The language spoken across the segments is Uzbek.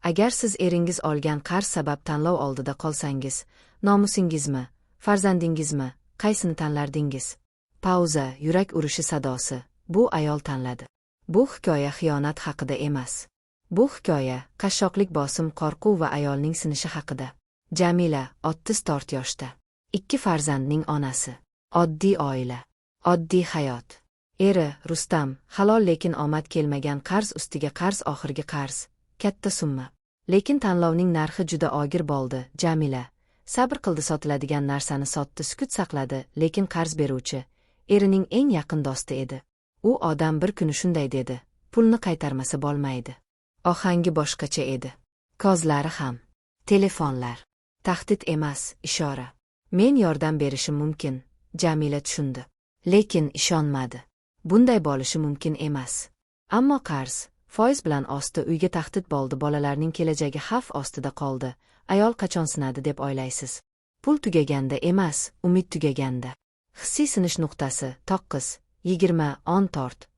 Agar siz eringiz olgan qarz sabab tanlov oldida qolsangiz, nomusingizmi, farzandingizmi, qaysini tanlardingiz? Pauza, yurak urishi sadosi. Bu ayol tanladi. Bu hikoya xiyonat haqida emas. Bu hikoya qashshoqlik, bosim, qo'rquv va ayolning sinishi haqida. Jamila, 34 yoshda. 2 farzandning onasi. Oddiy oila. Oddiy hayot. Eri, Rustam, halol lekin omad kelmagan, qarz ustiga qarz, oxirgi qarz. Katta summa. Lekin tanlovning narxi juda og'ir bo'ldi. Jamila sabr qildi, sotiladigan narsani sotdi, sukut saqladi, lekin qarz beruvchi erining eng yaqin do'sti edi. U odam bir kuni shunday dedi: pulni qaytarmasa bo'lmaydi. Ohangi boshqacha edi. Kozlari ham. Telefonlar. Tahdid emas, ishora. Men yordam berishim mumkin. Jamila tushundi. Lekin ishonmadi. Bunday bo'lishi mumkin emas. Ammo qarz, foiz bilan osti, uyga tahdid bo'ldi, bolalarning kelajagi xavf ostida qoldi. Ayol qachon sinadi deb o'ylaysiz? Pul tugaganda emas, umid tugaganda. Hissiy sinish nuqtasi, 9:20 tort.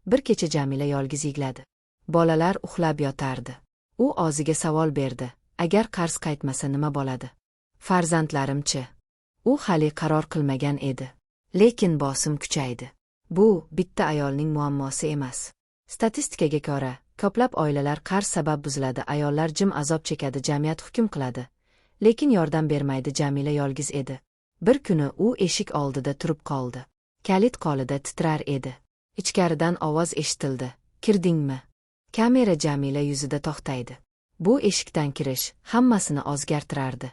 Bir kecha Jamila yolg'iz yig'ladi. Bolalar uxlab yotardi. U o'ziga savol berdi: agar qarz qaytmasa nima bo'ladi? Farzandlarim-chi? U hali qaror qilmagan edi. Lekin bosim kuchaydi. Bu bitta ayolning muammosi emas. Statistikaga ko'ra, ko'plab oilalar qarz sabab buziladi, ayollar jim azob chekadi, jamiyat hukm qiladi. Lekin yordam bermaydi. Jamila yolg'iz edi. Bir kuni u eshik oldida turib qoldi. Kalit qo'lida titrar edi. Ichkaridan ovoz eshitildi: kirdingmi? Kamera Jamila yuzida to'xtaydi. Bu eshikdan kirish hammasini o'zgartirardi.